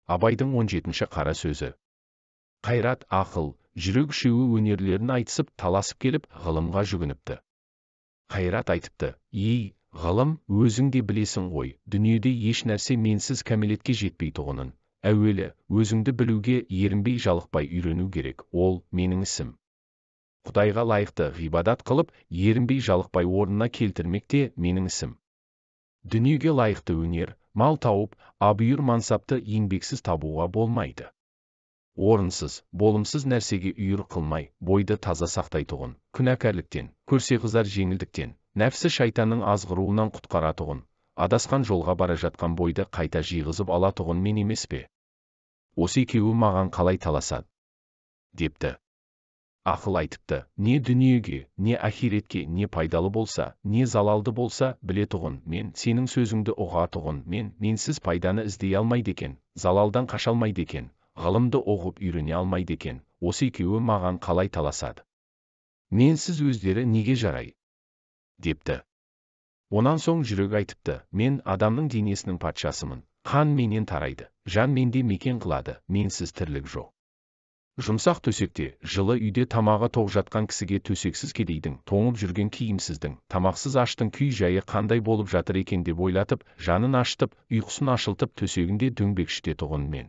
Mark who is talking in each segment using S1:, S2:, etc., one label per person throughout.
S1: Абайдың 17-ші қара сөзі. Қайрат, ақыл, жүрек үшеуі өнерлерін айтысып, таласып келіп, ғылымға жүгініпті. Қайрат айтыпты: «Ей, ғылым, өзің де білесің ғой, дүниеде еш нәрсе менсіз кәмелетке жетпейтұғынын. Әуелі, өзіңді білуге ерінбей жалықпай үйрену керек, ол менің ісім. Құдайға лайықты ғибадат қылып, ерінбей жалықпай орнына келтірмек те менің ісім. Дүниеге лайықты өнер, мал тауып, абүйір мансапты еңбексіз табуға болмайды. Орынсыз, болымсыз нәрсеге үйір қылмай, бойды таза сақтайтұғын, күнәкарліктен, көрсеғызар жеңілдіктен, нәпсі шайтанның азғыруынан құтқаратұғын, адасқан жолға бара жатқан бойды қайта жиғызып алатұғын мен емес пе? Осы екеуі маған қалай таласады?» депті. Ақыл айтыпты: «Не дүниеге, не ахиретке не пайдалы болса, не залалды болса, білетұғын, мен сенің сөзіңді ұғатұғын, менсіз пайданы іздей алмайды екен, залалдан қаша алмайды екен, ғылымды оғып үйрене алмайды екен, осы екеуі маған қалай таласады? Менсіз өздері неге жарай?» депті. Онан соң жүрек айтыпты: «Мен адамның денесінің патшасымын, қан менен тарайды, жан менде мекен қылады, менсіз тірлік жоқ. Жұмсақ төсекте, жылы үйде тамағы тоқ жатқан кісіге төсексіз кедейдің, тоңып жүрген киімсіздің, тамақсыз аштың күй жайы қандай болып жатыр екен деп ойлатып, жанын ашытып, ұйқысын ашылтып төсегінде дөңбекшітетұғын мен.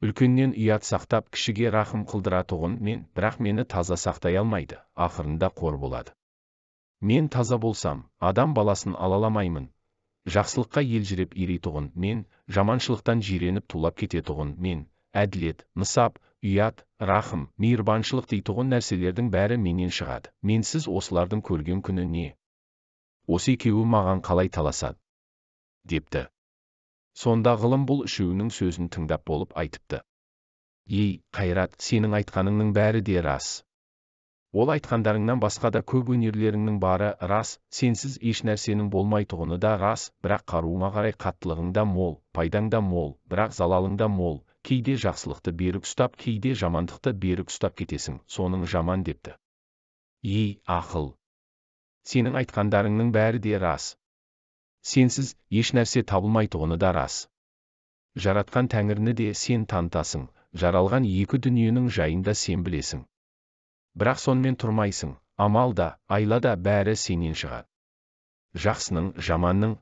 S1: Үлкеннен ұят сақтап, кішіге рахым қылдыратұғын мен, бірақ мені таза сақтай алмайды, ақырында қор болады. Мен таза болсам, адам баласын алаламаймын. Жақсылыққа елжіреп ерейтұғын мен, жаманшылықтан жиреніп тулап кететұғын мен, әділет, нысап, ұят, рахым, мейірбаншылық дейтұғын нәрселердің бәрі менен шығады. Менсіз осылардың көрген күні не? Осы екеуі маған қалай таласады?» депті. Сонда ғылым бұл үшеуінің сөзін тыңдап болып айтыпты: «Ей, Қайрат, сенің айтқаныңның бәрі де рас. Ол айтқандарыңнан басқа да көп өнерлеріңнің бары рас, сенсіз еш нәрсенің болмайтұғыны да рас, бірақ қаруыңа қарай қаттылығың да мол, пайдаң да мол, бірақ залалың да мол. Кейде жақсылықты берік ұстап, кейде жамандықты берік ұстап кетесің, соның жаман» депті. «Ей, ақыл, сенің айтқандарыңның бәрі де рас. Сенсіз еш нәрсе табылмайтұғыны да рас. Жаратқан Тәңіріні де сен танытасың, жаралған екі дүниенің жайын да сен білесің. Бірақ сонымен тұрмайсың, амал да, айла да бәрі сенен шығады. Жақсының, жаманның,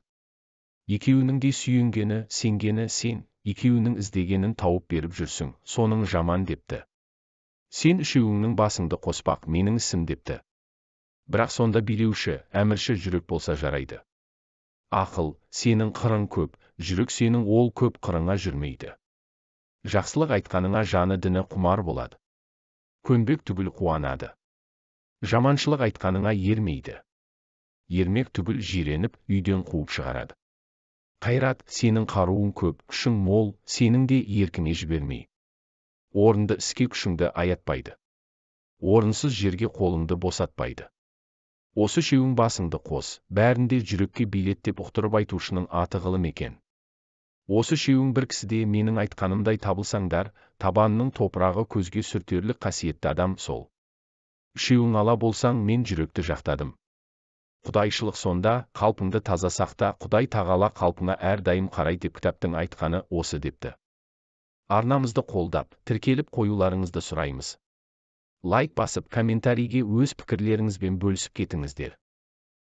S1: екеуінің де сүйенгені, сенгені сен, екеуінің іздегенін тауып беріп жүрсің, соның жаман» депті. «Сен үшеуіңнің басыңды қоспақ менің ісім» депті. «Бірақ сонда билеуші, әмірші жүрек болса жарайды. Ақыл, сенің қырың көп, жүрек сенің ол көп қырыңа жүрмейді. Жақсылық айтқаныңа жаны діні құмар болады. Көнбек түгіл қуанады. Жаманшылық айтқаныңа ермейді. Ермек түгіл жиреніп, үйден қуып шығарады. Қайрат, сенің қаруың көп, күшің мол, сенің де еркіне жібермей. Орынды іске күшіңді аятпайды. Орынсыз жерге қолыңды босатпайды. Осы үшеуің басыңды қос, бәрінде жүрекке билет деп ұқтырып айтушының аты ғылым екен. Осы үшеуің бір кісіде менің айтқанымдай табылсаңдар, табанының топырағы көзге сүртерлік қасиетті адам сол. Үшеуің ала болсаң, мен жүректі жақтадым. Құдайшылық сонда, қалпыңды таза сақта, Құдай тағала қалпыңа әрдайым қарай деп кітаптың айтқаны осы» депті. Арнамызды қолдап, тіркеліп қоюларыңызды сұраймыз. Лайк басып, комментарийге өз пікірлеріңізбен бөлісіп кетіңіздер.